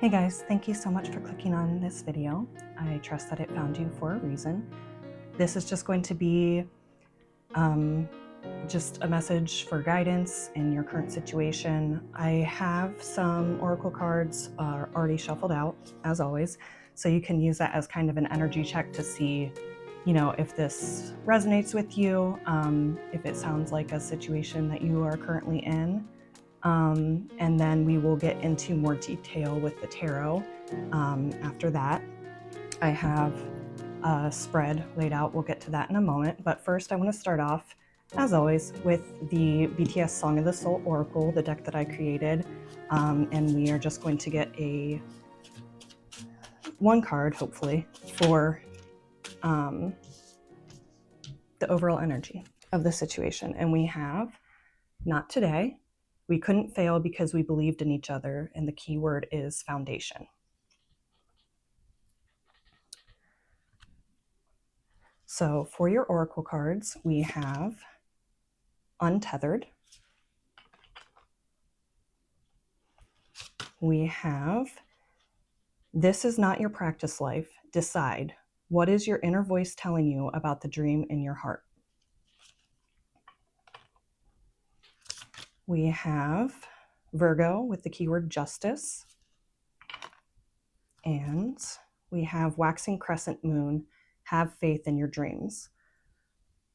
Hey guys, thank you so much for clicking on this video. I trust that it found you for a reason. This is just going to be just a message for guidance in your current situation. I have some oracle cards already shuffled out, as always, so you can use that as kind of an energy check to see, if this resonates with you, if it sounds like a situation that you are currently in. And then we will get into more detail with the tarot after that. I have a spread laid out. We'll get to that in a moment. But first, I want to start off, as always, with the BTS Song of the Soul Oracle, the deck that I created. And we are just going to get one card, hopefully, for the overall energy of the situation. And we have Not Today. We couldn't fail because we believed in each other, and the key word is foundation. So for your oracle cards, we have Untethered. We have This is not your practice life. Decide. What is your inner voice telling you about the dream in your heart? We have Virgo with the keyword justice. And we have Waxing Crescent Moon. Have faith in your dreams.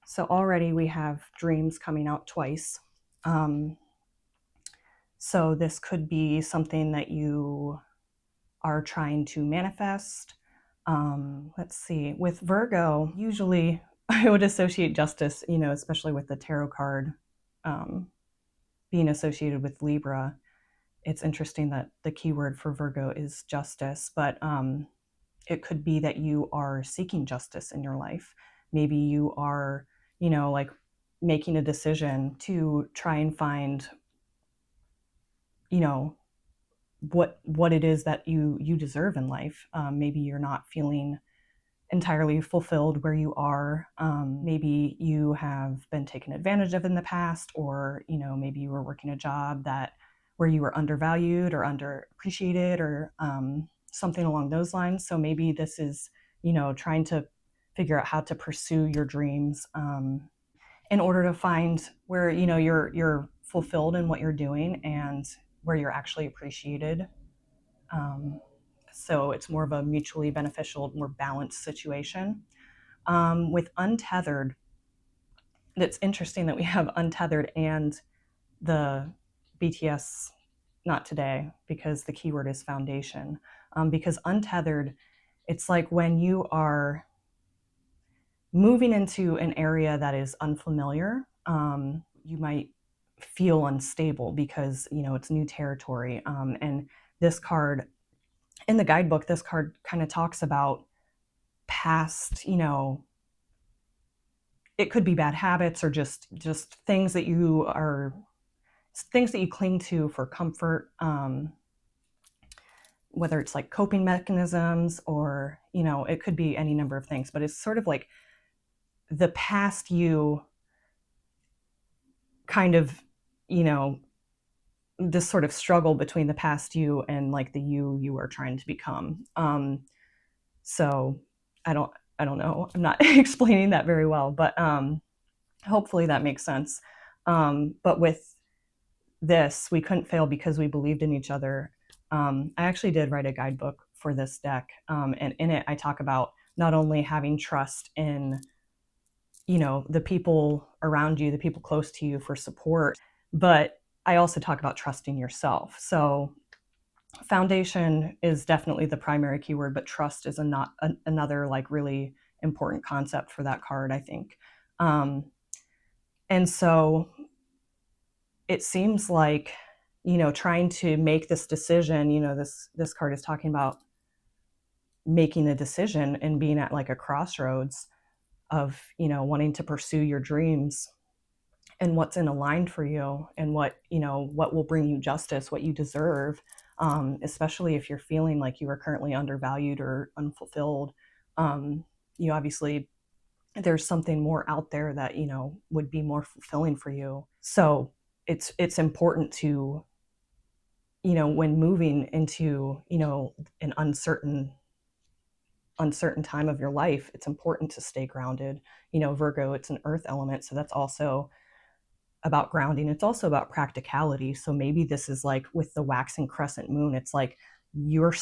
So already we have dreams coming out twice. So this could be something that you are trying to manifest. Let's see, with Virgo, usually I would associate justice, especially with the tarot card being associated with Libra. It's interesting that the keyword for Virgo is justice, but it could be that you are seeking justice in your life. Maybe you are, like making a decision to try and find, what it is that you deserve in life. Maybe you're not feeling entirely fulfilled where you are. Maybe you have been taken advantage of in the past, or maybe you were working a job where you were undervalued or underappreciated, or something along those lines. So maybe this is trying to figure out how to pursue your dreams in order to find where you're fulfilled in what you're doing and where you're actually appreciated. So it's more of a mutually beneficial, more balanced situation. With Untethered, it's interesting that we have Untethered and the BTS Not Today, because the keyword is foundation. Because Untethered, it's like when you are moving into an area that is unfamiliar, you might feel unstable because it's new territory. And this card in the guidebook, this card kind of talks about past, it could be bad habits or just things that you cling to for comfort, whether it's like coping mechanisms or it could be any number of things, but it's sort of like the past you kind of this sort of struggle between the past you and like the you are trying to become. So I don't know, I'm not explaining that very well, but hopefully that makes sense. But with this, we couldn't fail because we believed in each other. I actually did write a guidebook for this deck, and in it I talk about not only having trust in the people around you, the people close to you for support, but I also talk about trusting yourself. So foundation is definitely the primary keyword, but trust is another like really important concept for that card, I think. And so it seems like trying to make this decision, this card is talking about making a decision and being at like a crossroads of wanting to pursue your dreams and what's in aligned for you, and what will bring you justice, what you deserve, especially if you're feeling like you are currently undervalued or unfulfilled. You obviously, there's something more out there that would be more fulfilling for you. So it's important to when moving into, an uncertain time of your life, it's important to stay grounded. Virgo, it's an earth element, so that's also about grounding. It's also about practicality. So maybe this is like with the waxing crescent moon, it's like you're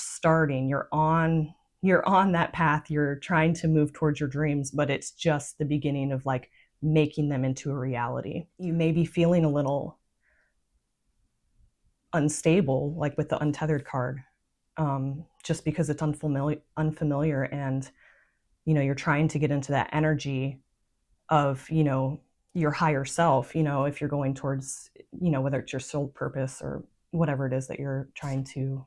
on that path, you're trying to move towards your dreams, but it's just the beginning of like making them into a reality. You may be feeling a little unstable, like with the untethered card, just because it's unfamiliar, and you're trying to get into that energy of your higher self, if you're going towards, whether it's your soul purpose or whatever it is that you're trying to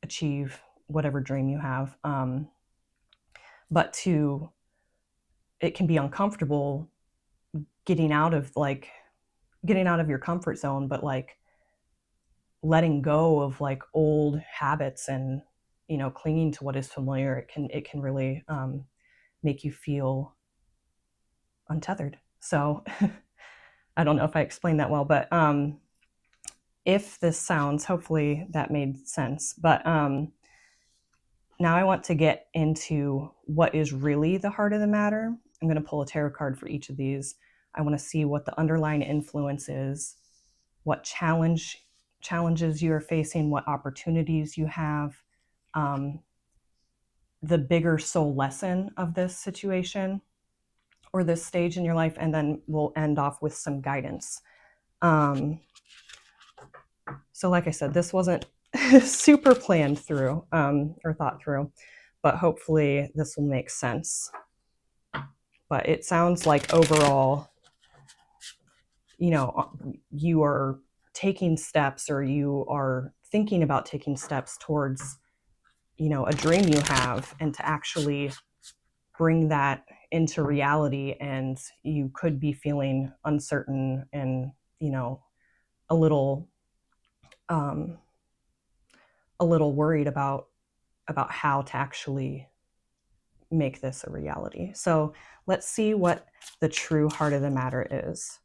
achieve, whatever dream you have. But it can be uncomfortable getting out of your comfort zone, but like letting go of like old habits and clinging to what is familiar. It can really make you feel untethered. So I don't know if I explained that well, but if this sounds, hopefully that made sense. But now I want to get into what is really the heart of the matter. I'm going to pull a tarot card for each of these. I want to see what the underlying influence is, what challenges you are facing, what opportunities you have, the bigger soul lesson of this situation or this stage in your life, and then we'll end off with some guidance. So like I said, this wasn't super planned through or thought through, but hopefully this will make sense. But it sounds like overall, you are taking steps, or you are thinking about taking steps towards, a dream you have, and to actually bring that into reality. And you could be feeling uncertain and, a little worried about how to actually make this a reality. So let's see what the true heart of the matter is.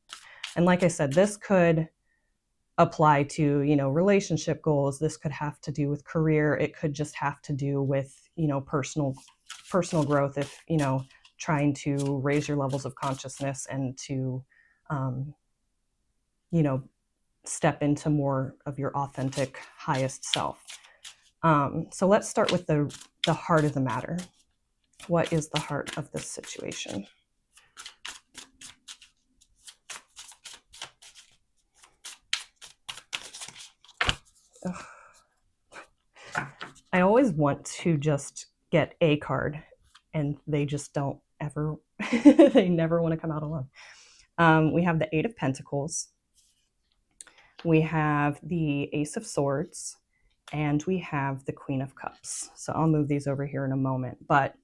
And like I said, this could apply to, relationship goals. This could have to do with career. It could just have to do with, personal growth. If, trying to raise your levels of consciousness and to, step into more of your authentic, highest self. So let's start with the heart of the matter. What is the heart of this situation? Ugh. I always want to just get a card, and they just don't ever, they never want to come out alone. We have the Eight of Pentacles. We have the Ace of Swords, and we have the Queen of Cups. So I'll move these over here in a moment. But,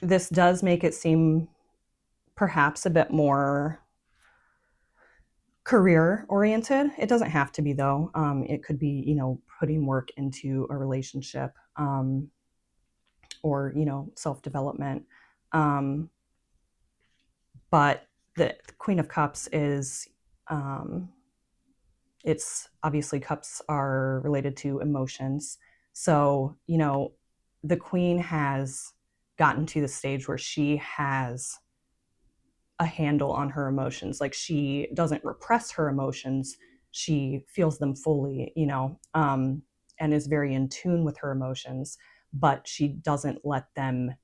this does make it seem perhaps a bit more career oriented. It doesn't have to be, though. It could be, putting work into a relationship, or, self-development. But the Queen of Cups is, it's obviously, cups are related to emotions. So, the Queen has gotten to the stage where she has a handle on her emotions. Like, she doesn't repress her emotions. She feels them fully, and is very in tune with her emotions, but she doesn't let them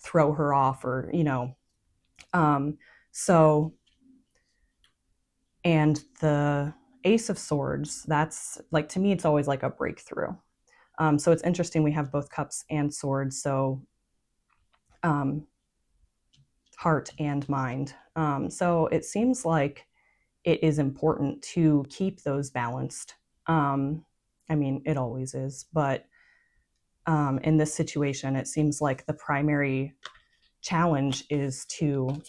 throw her off, or, so, and the Ace of Swords, that's like, to me, it's always like a breakthrough. So it's interesting. We have both cups and swords. So, heart and mind. So it seems like it is important to keep those balanced. I mean, it always is, but in this situation, it seems like the primary challenge is to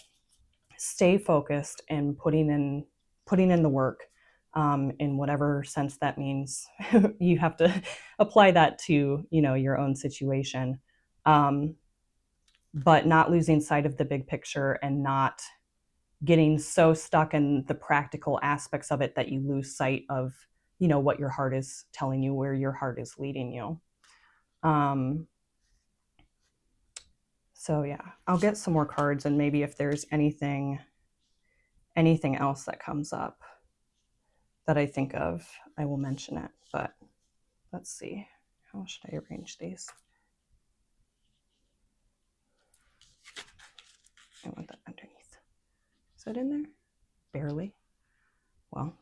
stay focused and putting in the work, in whatever sense that means. You have to apply that to, your own situation. But not losing sight of the big picture, and not getting so stuck in the practical aspects of it that you lose sight of, you know, what your heart is telling you, where your heart is leading you. So yeah, I'll get some more cards, and maybe if there's anything else that comes up that I think of, I will mention it. But let's see, how should I arrange these? I want that underneath. Is it in there? Barely. Well,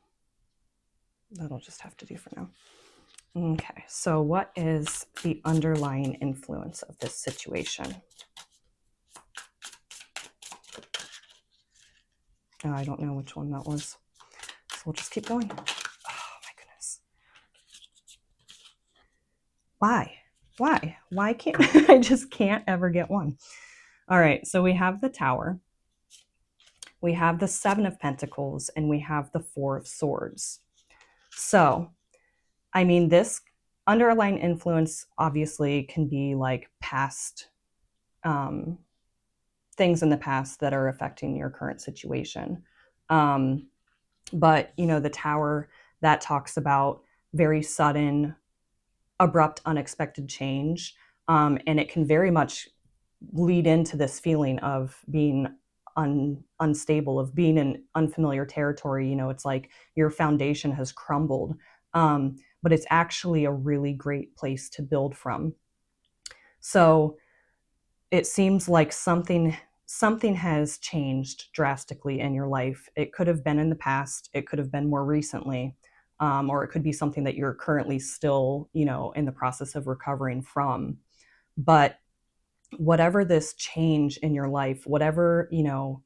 that'll just have to do for now. Okay, so what is the underlying influence of this situation? Oh, I don't know which one that was. So we'll just keep going. Oh my goodness. Why can't I just can't ever get one? All right, so we have the Tower, we have the Seven of Pentacles, and we have the Four of Swords. So, I mean, this underlying influence obviously can be like past things in the past that are affecting your current situation. But, you know, the Tower, that talks about very sudden, abrupt, unexpected change. And it can very much lead into this feeling of being unstable, of being in unfamiliar territory. You know, it's like your foundation has crumbled, but it's actually a really great place to build from. So it seems like something has changed drastically in your life. It could have been in the past, it could have been more recently, or it could be something that you're currently still, you know, in the process of recovering from. But whatever this change in your life, whatever, you know,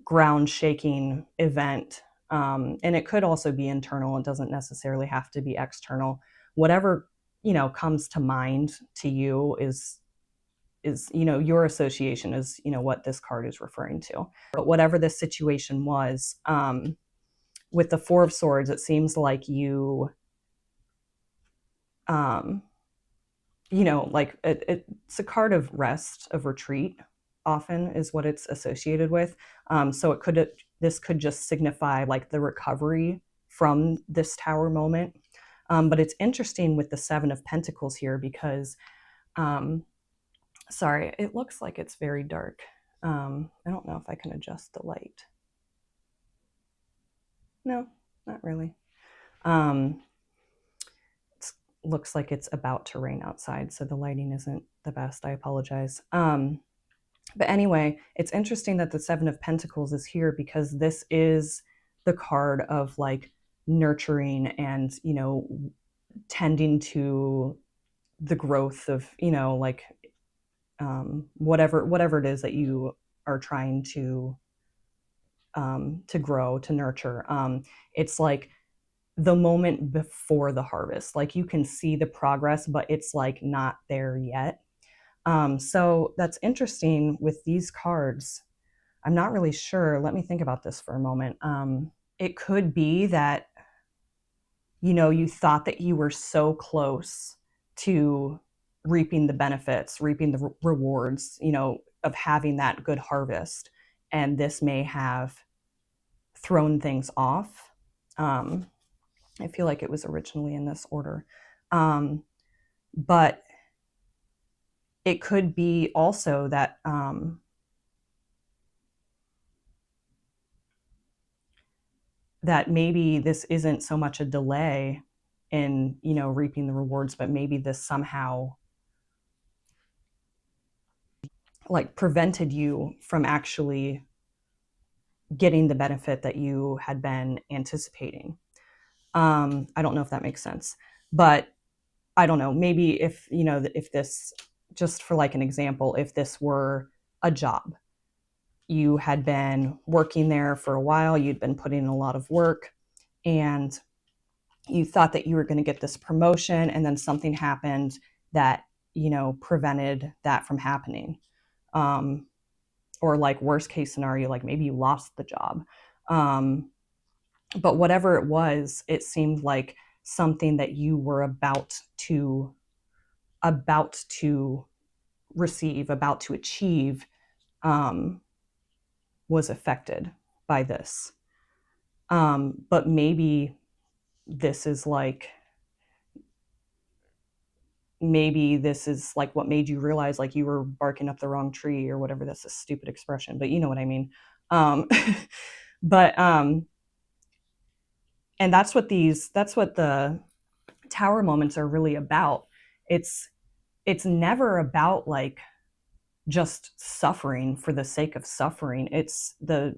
ground shaking event, and it could also be internal, it doesn't necessarily have to be external. Whatever, you know, comes to mind to you is, you know, your association is, you know, what this card is referring to. But whatever this situation was, with the Four of Swords, it seems like you, you know, like it's a card of rest, of retreat, often is what it's associated with. So this could just signify like the recovery from this Tower moment. But it's interesting with the Seven of Pentacles here because, sorry, it looks like it's very dark. I don't know if I can adjust the light. No, not really. Looks like it's about to rain outside, so the lighting isn't the best. I apologize. But anyway, it's interesting that the Seven of Pentacles is here because this is the card of like nurturing and, you know, tending to the growth of, you know, like whatever it is that you are trying to grow, to nurture. It's like the moment before the harvest. Like you can see the progress, but it's like not there yet. So that's interesting with these cards. I'm not really sure. Let me think about this for a moment. It could be that, you know, you thought that you were so close to reaping the benefits, reaping the rewards, you know, of having that good harvest. And this may have thrown things off. I feel like it was originally in this order. But it could be also that that maybe this isn't so much a delay in, you know, reaping the rewards, but maybe this somehow like prevented you from actually getting the benefit that you had been anticipating. I don't know if that makes sense, but I don't know, maybe if, you know, if this, just for like an example, if this were a job, you had been working there for a while, you'd been putting in a lot of work, and you thought that you were going to get this promotion, and then something happened that, you know, prevented that from happening. Or like worst case scenario, like maybe you lost the job. But whatever it was, it seemed like something that you were about to receive, about to achieve, was affected. by this. But maybe this is like what made you realize like you were barking up the wrong tree or whatever. That's a stupid expression, but you know what I mean. But and that's what the tower moments are really about. It's never about like just suffering for the sake of suffering. It's a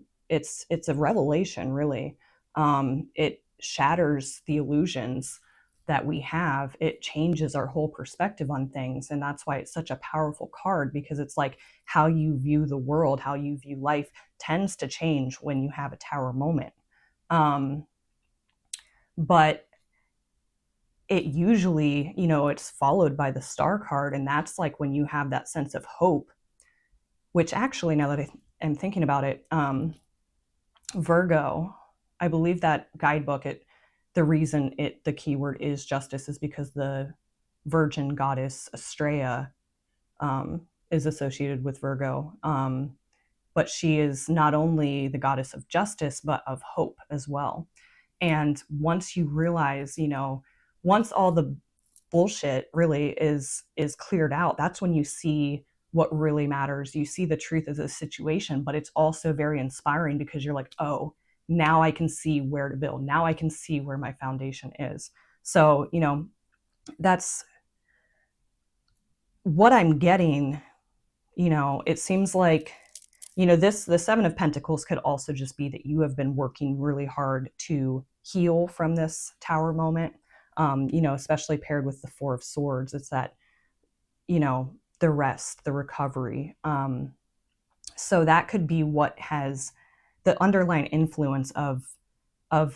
revelation, really. It shatters the illusions that we have. It changes our whole perspective on things, and that's why it's such a powerful card, because it's like how you view the world, how you view life tends to change when you have a tower moment. But it usually, it's followed by the star card, and that's like when you have that sense of hope, which actually, now that I'm thinking about it, Virgo, I believe that guidebook, the reason the keyword is justice is because the virgin goddess Estrella is associated with Virgo. But she is not only the goddess of justice, but of hope as well. And once you realize, once all the bullshit really is cleared out, that's when you see what really matters. You see the truth of the situation, but it's also very inspiring because you're like, oh, now I can see where to build. Now I can see where my foundation is. So, that's what I'm getting. It seems like, the Seven of Pentacles could also just be that you have been working really hard to heal from this tower moment, especially paired with the Four of Swords. It's that, the rest, the recovery. So that could be what has the underlying influence of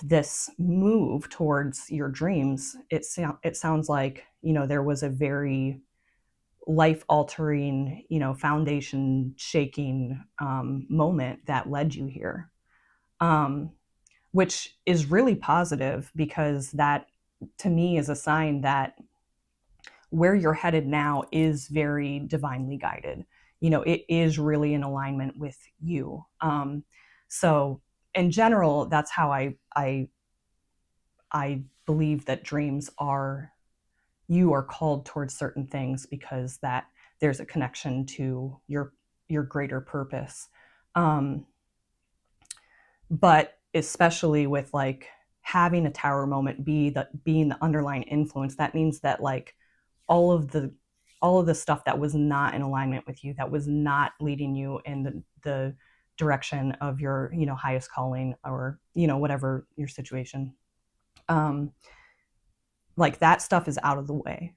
this move towards your dreams. It sounds like, there was a very life-altering, foundation shaking moment that led you here, which is really positive, because that to me is a sign that where you're headed now is very divinely guided. It is really in alignment with you. So in general, that's how I believe that dreams are, you are called towards certain things because that there's a connection to your greater purpose. But especially with like having a tower moment being the underlying influence, that means that like all of the stuff that was not in alignment with you, that was not leading you in the direction of your, highest calling, or, whatever your situation, like that stuff is out of the way.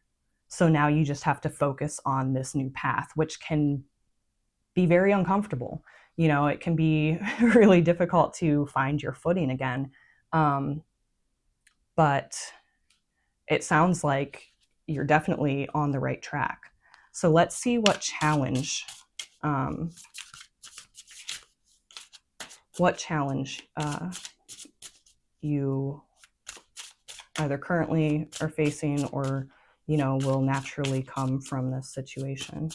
So now you just have to focus on this new path, which can be very uncomfortable. It can be really difficult to find your footing again. But it sounds like you're definitely on the right track. So let's see what challenge you either currently are facing or, will naturally come from this situation.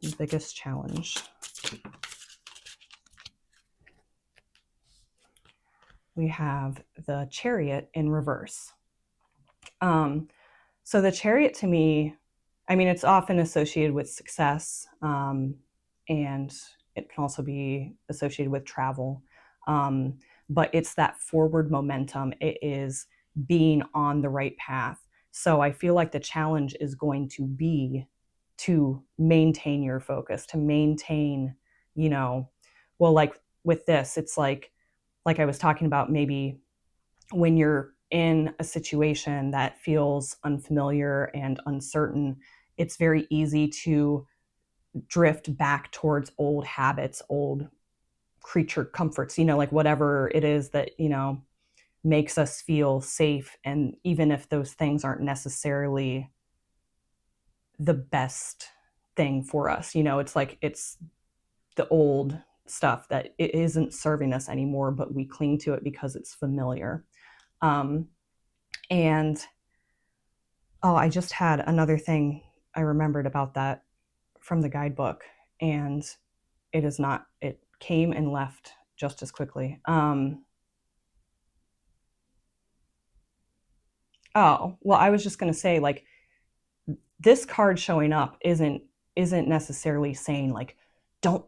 The biggest challenge. We have the Chariot in reverse. So the Chariot, to me, I mean, it's often associated with success, and it can also be associated with travel. But it's that forward momentum. It is being on the right path. So I feel like the challenge is going to be to maintain your focus, to maintain, well, like with this, it's like I was talking about, maybe when you're in a situation that feels unfamiliar and uncertain, it's very easy to drift back towards old habits, old creature comforts, like whatever it is that, makes us feel safe. And even if those things aren't necessarily the best thing for us, it's like it's the old stuff that it isn't serving us anymore, but we cling to it because it's familiar. And I just had another thing I remembered about that from the guidebook, and it came and left just as quickly. Oh, well, I was just going to say, like, this card showing up isn't necessarily saying like don't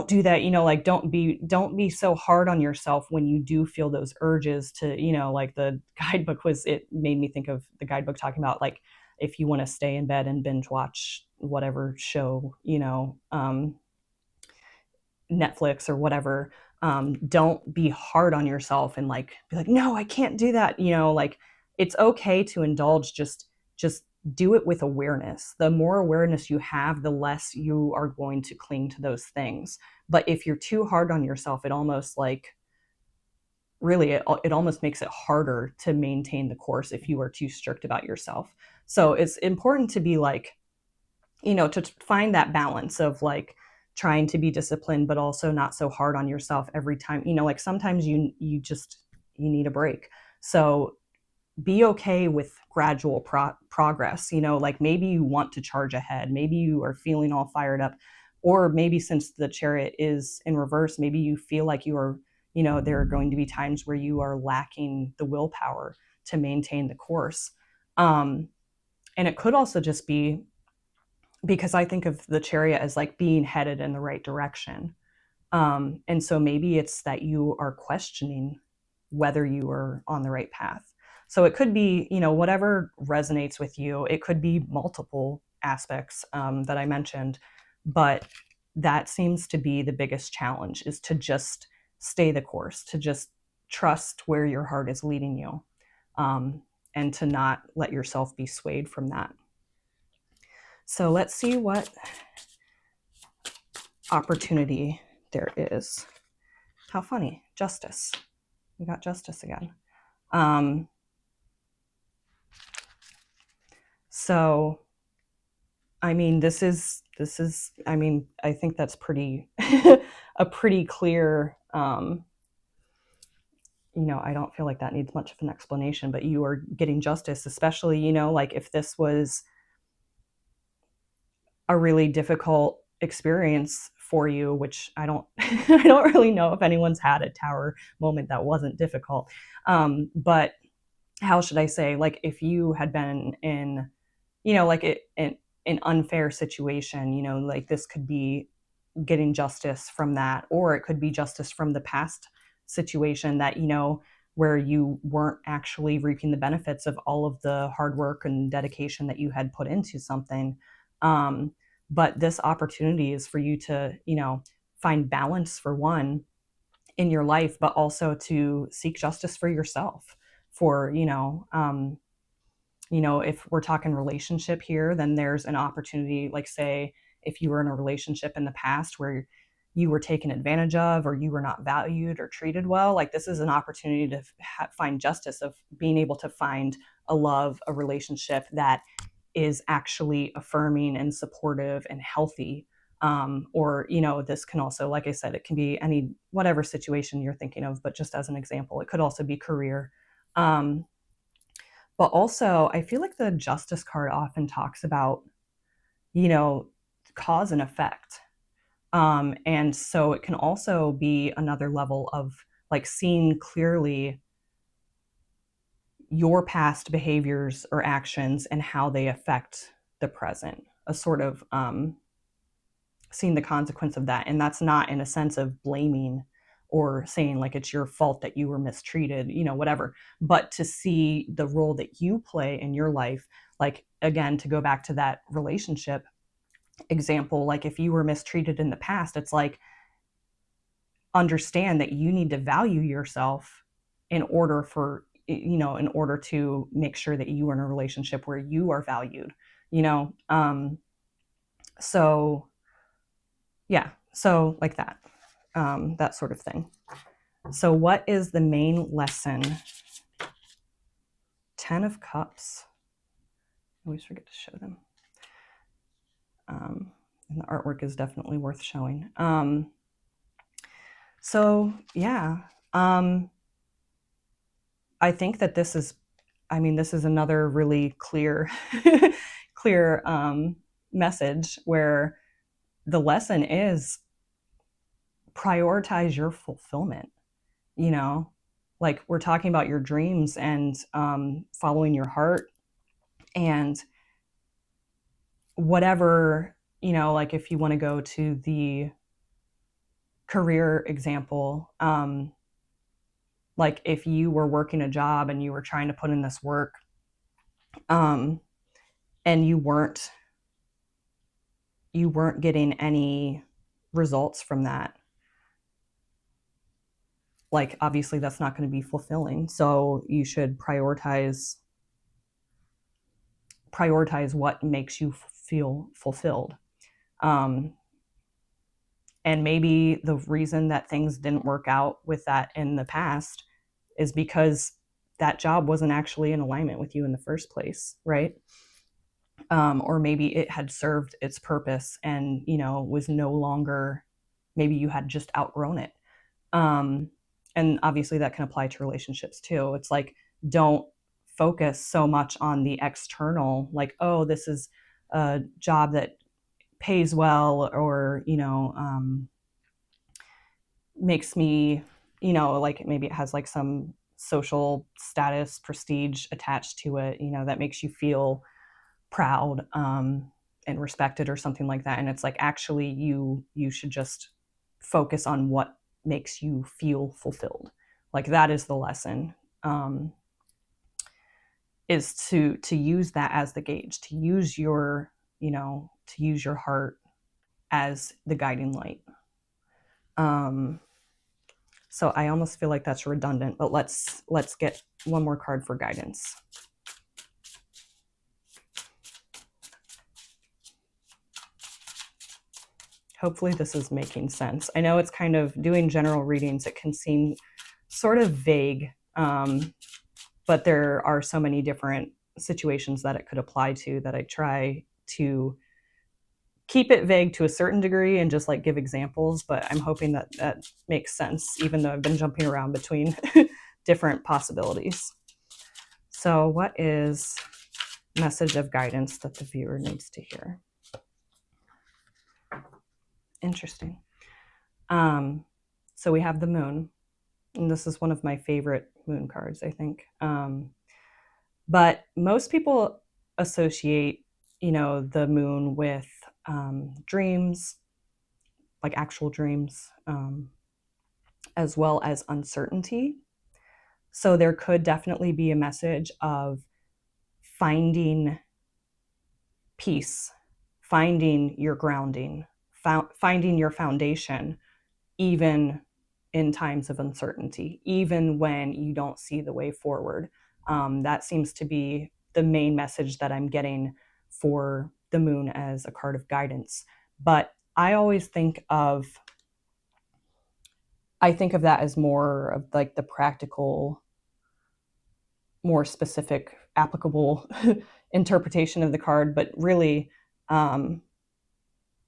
do that, like don't be so hard on yourself when you do feel those urges to, like the guidebook was, it made me think of the guidebook talking about like if you want to stay in bed and binge watch whatever show, Netflix or whatever, don't be hard on yourself and like be like, no, I can't do that. Like it's okay to indulge, just do it with awareness. The more awareness you have, the less you are going to cling to those things. But if you're too hard on yourself, it almost like really it almost makes it harder to maintain the course if you are too strict about yourself. So it's important to be like, to find that balance of like trying to be disciplined, but also not so hard on yourself every time. Like sometimes you need a break. So be okay with gradual progress. Like maybe you want to charge ahead, maybe you are feeling all fired up, or maybe since the Chariot is in reverse, maybe you feel like you are, there are going to be times where you are lacking the willpower to maintain the course. And it could also just be because I think of the Chariot as like being headed in the right direction. And so maybe it's that you are questioning whether you are on the right path. So it could be, whatever resonates with you. It could be multiple aspects that I mentioned, but that seems to be the biggest challenge, is to just stay the course, to just trust where your heart is leading you, and to not let yourself be swayed from that. So let's see what opportunity there is. How funny. Justice. We got justice again. So, I mean, this is, I mean, I think that's pretty, a pretty clear, I don't feel like that needs much of an explanation, but you are getting justice, especially, like if this was a really difficult experience for you, which I don't I don't really know if anyone's had a tower moment that wasn't difficult. But how should I say, like if you had been in, like an unfair situation, like this could be getting justice from that, or it could be justice from the past situation that, where you weren't actually reaping the benefits of all of the hard work and dedication that you had put into something. But this opportunity is for you to, find balance for one in your life, but also to seek justice for yourself. For, if we're talking relationship here, then there's an opportunity, like say, if you were in a relationship in the past where you were taken advantage of, or you were not valued or treated well, like this is an opportunity to find justice, of being able to find a love, a relationship that is actually affirming and supportive and healthy. Or, this can also, like I said, it can be any, whatever situation you're thinking of, but just as an example, it could also be career. But also, I feel like the Justice card often talks about, cause and effect. And so it can also be another level of like seeing clearly your past behaviors or actions and how they affect the present, a sort of seeing the consequence of that. And that's not in a sense of blaming or saying like it's your fault that you were mistreated, whatever, but to see the role that you play in your life. Like, again, to go back to that relationship example, like if you were mistreated in the past, it's like, understand that you need to value yourself in order to make sure that you are in a relationship where you are valued, so yeah, so like that, that sort of thing. So what is the main lesson? 10 of Cups. I always forget to show them. And the artwork is definitely worth showing. So yeah, I think that this is another really clear, clear message where the lesson is prioritize your fulfillment, you know, like we're talking about your dreams and following your heart and whatever, you know, like if you want to go to the career example, like if you were working a job and you were trying to put in this work, and you weren't getting any results from that, like obviously that's not going to be fulfilling. So you should prioritize what makes you feel fulfilled. And maybe the reason that things didn't work out with that in the past is because that job wasn't actually in alignment with you in the first place, right? Or maybe it had served its purpose and, you know, was no longer, maybe you had just outgrown it. And obviously that can apply to relationships too. It's like, don't focus so much on the external, like, oh, this is a job that pays well, or, you know, makes me, you know, like maybe it has like some social status, prestige attached to it, you know, that makes you feel proud and respected or something like that. And it's like, actually, you should just focus on what makes you feel fulfilled. Like that is the lesson, is to use that as the gauge, to use your, you know, to use your heart as the guiding light. So I almost feel like that's redundant, but let's get one more card for guidance. Hopefully this is making sense. I know it's kind of, doing general readings, it can seem sort of vague, but there are so many different situations that it could apply to that I try to keep it vague to a certain degree and just like give examples, but I'm hoping that that makes sense, even though I've been jumping around between different possibilities. So what is message of guidance that the viewer needs to hear? Interesting. So we have the moon, and this is one of my favorite moon cards, I think. But most people associate, you know, the moon with dreams, like actual dreams, as well as uncertainty. So there could definitely be a message of finding peace, finding your grounding, finding your foundation, even in times of uncertainty, even when you don't see the way forward. That seems to be the main message that I'm getting for the moon as a card of guidance. But I always think of that as more of like the practical, more specific, applicable interpretation of the card. But really,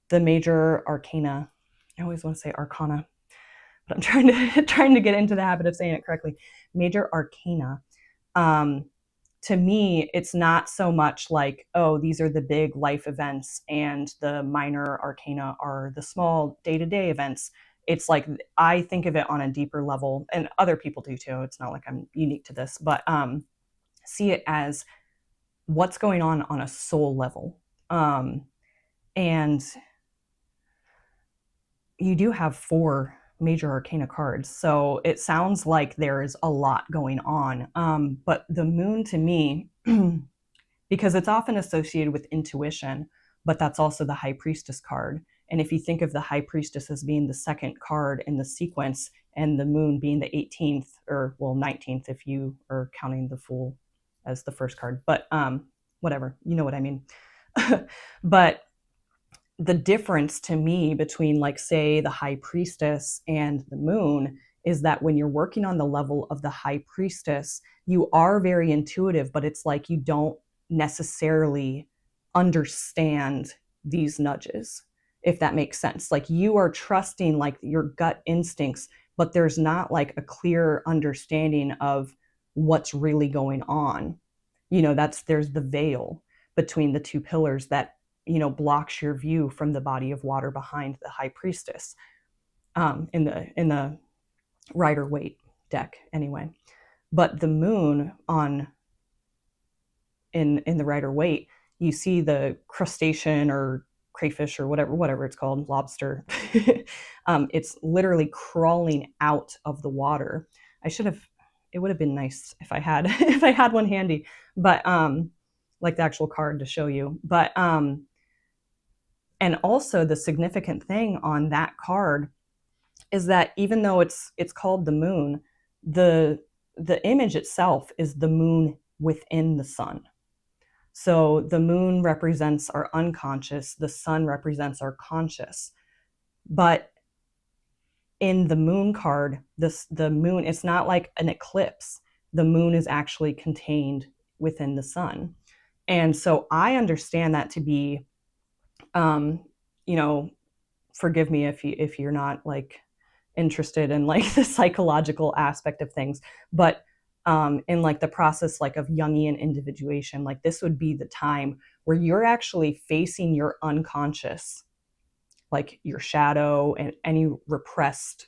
the major arcana, I always want to say arcana, but I'm trying to get into the habit of saying it correctly. Major arcana. To me, it's not so much like, oh, these are the big life events and the minor arcana are the small day-to-day events. It's like, I think of it on a deeper level, and other people do too. It's not like I'm unique to this, but see it as what's going on a soul level. And you do have 4 major arcana cards, so it sounds like there's a lot going on. But the moon, to me, because it's often associated with intuition, but that's also the High Priestess card. And if you think of the High Priestess as being the second card in the sequence, and the moon being the 18th, or well, 19th if you are counting the Fool as the first card, but whatever, you know what I mean. But the difference to me between, like, say, the High Priestess and the moon is that when you're working on the level of the High Priestess, you are very intuitive, but it's like you don't necessarily understand these nudges, if that makes sense. Like, you are trusting like your gut instincts, but there's not like a clear understanding of what's really going on. You know, there's the veil between the 2 pillars that, you know, blocks your view from the body of water behind the High Priestess. in the Rider-Waite deck anyway. But the moon in the Rider-Waite, you see the crustacean or crayfish or whatever it's called, lobster. It's literally crawling out of the water. It would have been nice if I had if I had one handy, but like the actual card to show you. But and also the significant thing on that card is that even though it's called the moon, the image itself is the moon within the sun. So the moon represents our unconscious, the sun represents our conscious. But in the moon card, the moon, it's not like an eclipse. The moon is actually contained within the sun. And so I understand that to be, forgive me if you're not like interested in like the psychological aspect of things, but in like the process like of Jungian individuation, like this would be the time where you're actually facing your unconscious, like your shadow and any repressed,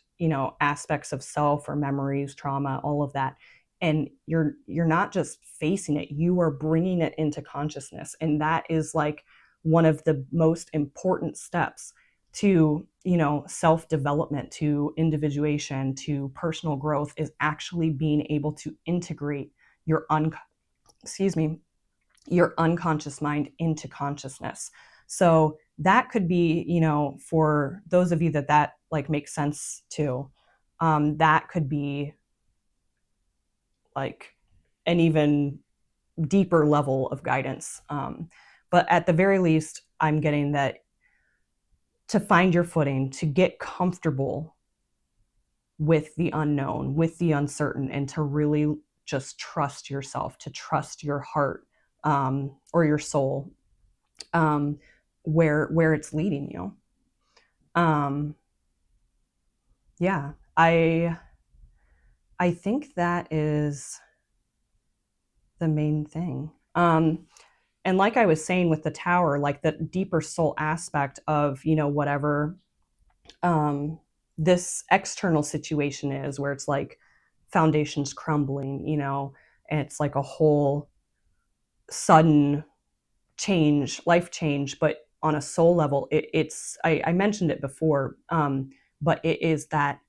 aspects of self or memories, trauma, all of that. And you're not just facing it, you are bringing it into consciousness. And that is like one of the most important steps to, self-development, to individuation, to personal growth, is actually being able to integrate your your unconscious mind into consciousness. So that could be, for those of you that like makes sense to, that could be like an even deeper level of guidance. But at the very least, I'm getting that to find your footing, to get comfortable with the unknown, with the uncertain, and to really just trust yourself, to trust your heart, or your soul, where it's leading you. Yeah, I think that is the main thing. And like I was saying with the tower, like the deeper soul aspect of, whatever this external situation is, where it's like foundations crumbling, and it's like a whole sudden change, life change, but on a soul level, it's I mentioned it before, but it is that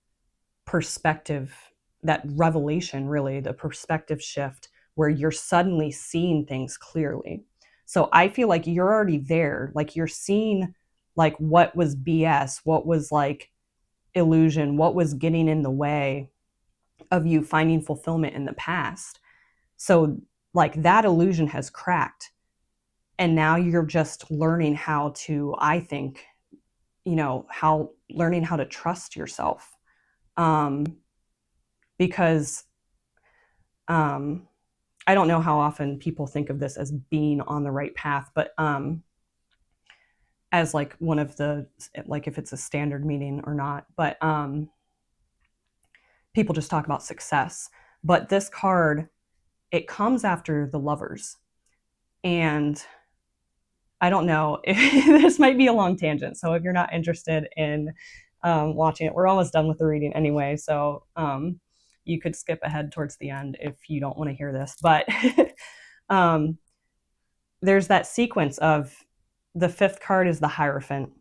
perspective, that revelation, really, the perspective shift where you're suddenly seeing things clearly. So I feel like you're already there, like you're seeing like what was BS, what was like illusion, what was getting in the way of you finding fulfillment in the past. So like that illusion has cracked. And now you're just learning how to, I think, learning how to trust yourself. Because I don't know how often people think of this as being on the right path, but as like one of the, like if it's a standard meaning or not, but people just talk about success. But this card, it comes after the Lovers. And I don't know, this might be a long tangent. So if you're not interested in watching it, we're almost done with the reading anyway. So you could skip ahead towards the end if you don't want to hear this. But there's that sequence of the 5th card is the Hierophant,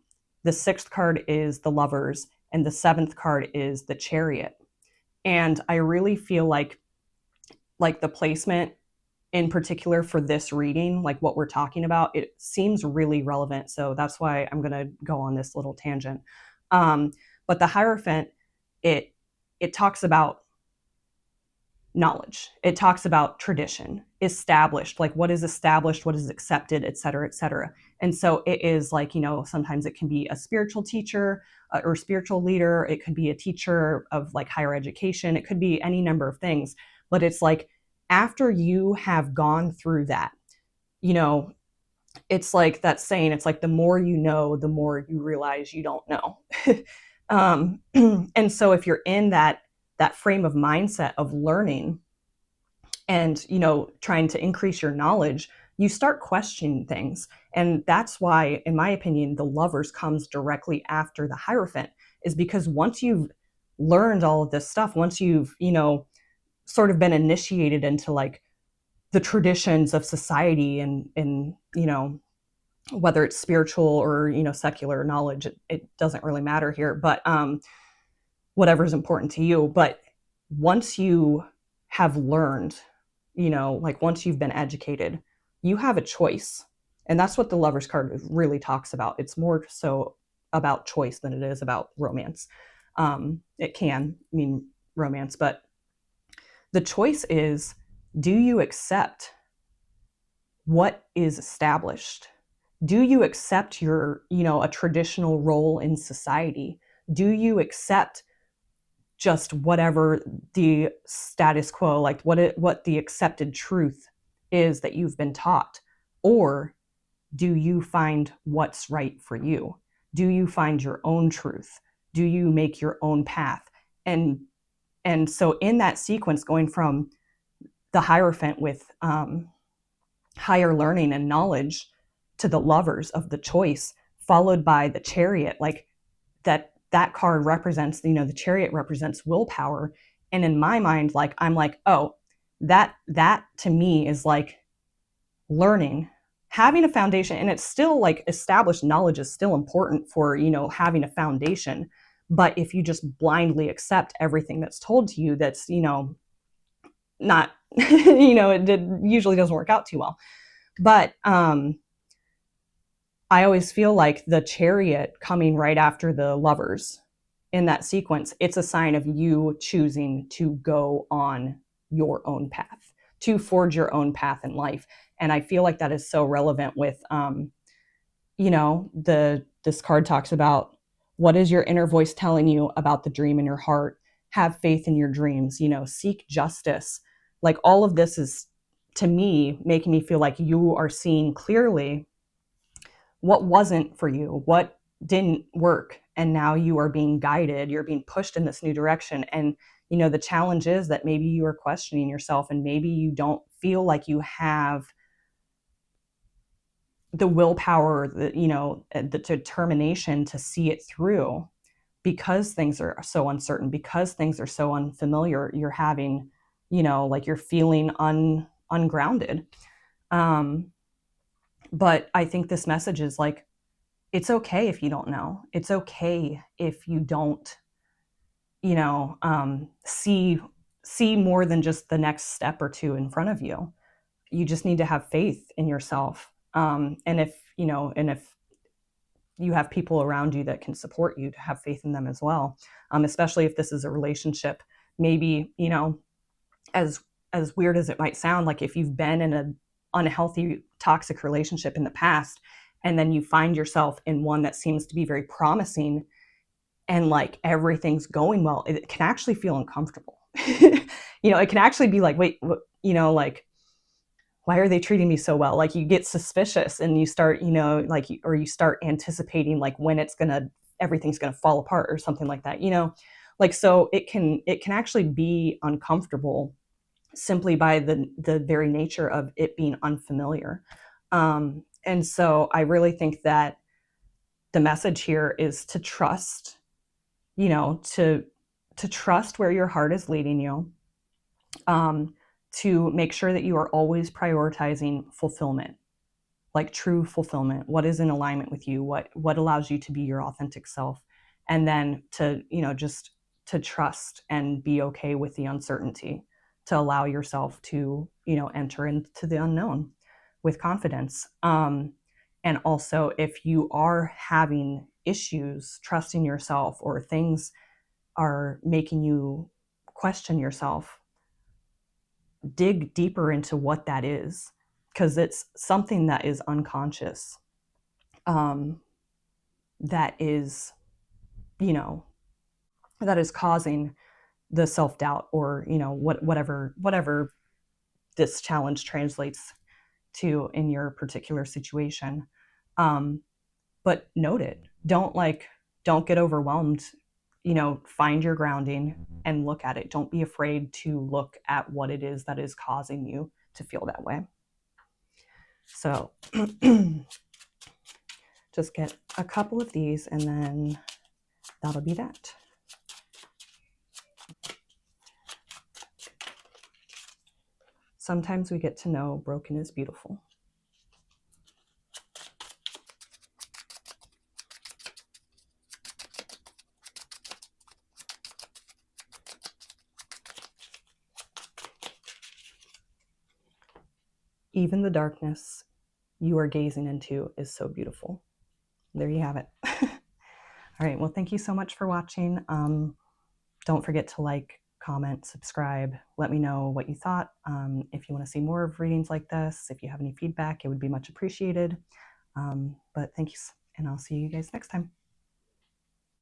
the 6th card is the Lovers, and the 7th card is the Chariot. And I really feel like the placement in particular for this reading, like what we're talking about, it seems really relevant. So that's why I'm going to go on this little tangent. But the Hierophant, it talks about knowledge. It talks about tradition, established, like what is established, what is accepted, et cetera, et cetera. And so it is like, sometimes it can be a spiritual teacher or spiritual leader. It could be a teacher of like higher education. It could be any number of things. But it's like, after you have gone through that, it's like that saying, it's like the more you know, the more you realize you don't know. And so if you're in that frame of mindset of learning and, trying to increase your knowledge, you start questioning things. And that's why, in my opinion, the Lovers comes directly after the Hierophant, is because once you've learned all of this stuff, once you've, sort of been initiated into like the traditions of society and whether it's spiritual or, secular knowledge, it doesn't really matter here, but whatever's important to you. But once you have learned, like once you've been educated, you have a choice. And that's what the Lover's card really talks about. It's more so about choice than it is about romance. It can mean romance, but the choice is, do you accept what is established? Do you accept your, a traditional role in society? Do you accept just whatever the status quo, like what the accepted truth is that you've been taught? Or do you find what's right for you? Do you find your own truth? Do you make your own path? And so in that sequence, going from the Hierophant with higher learning and knowledge to the Lovers of the choice, followed by the Chariot, like that card represents, the Chariot represents willpower. And in my mind, like, I'm like, oh, that to me is like learning, having a foundation. And it's still like established knowledge is still important for, having a foundation. But if you just blindly accept everything that's told to you, that's, not, it usually doesn't work out too well. But I always feel like the Chariot coming right after the Lovers in that sequence, it's a sign of you choosing to go on your own path, to forge your own path in life. And I feel like that is so relevant with, this card talks about, what is your inner voice telling you about the dream in your heart? Have faith in your dreams, seek justice. Like all of this is, to me, making me feel like you are seeing clearly what wasn't for you, what didn't work. And now you are being guided, you're being pushed in this new direction. And, the challenge is that maybe you are questioning yourself and maybe you don't feel like you have the willpower, the determination to see it through, because things are so uncertain, because things are so unfamiliar. You're having, like you're feeling ungrounded. But I think this message is like, it's okay if you don't know. It's okay if you don't, see more than just the next step or two in front of you. You just need to have faith in yourself. And if you have people around you that can support you, to have faith in them as well. Especially if this is a relationship, maybe, as weird as it might sound, like if you've been in an unhealthy, toxic relationship in the past, and then you find yourself in one that seems to be very promising and like everything's going well, it can actually feel uncomfortable. It can actually be like, wait, like, why are they treating me so well? Like you get suspicious and you start, or you start anticipating like when everything's gonna fall apart or something like that, like, so it can actually be uncomfortable simply by the very nature of it being unfamiliar. And so I really think that the message here is to trust, to trust where your heart is leading you, to make sure that you are always prioritizing fulfillment, like true fulfillment. What is in alignment with you? What allows you to be your authentic self? And then to, just to trust and be okay with the uncertainty, to allow yourself to, enter into the unknown with confidence. And also, if you are having issues trusting yourself, or things are making you question yourself, dig deeper into what that is, because it's something that is unconscious, that is, that is causing the self-doubt, or, whatever this challenge translates to in your particular situation. But note it. Don't get overwhelmed. Find your grounding and look at it. Don't be afraid to look at what it is that is causing you to feel that way. So just get a couple of these and then that'll be that. Sometimes we get to know broken is beautiful. Even the darkness you are gazing into is so beautiful. There you have it. All right, well, thank you so much for watching. Don't forget to like, comment, subscribe. Let me know what you thought. If you want to see more of readings like this, if you have any feedback, it would be much appreciated. But thanks, and I'll see you guys next time.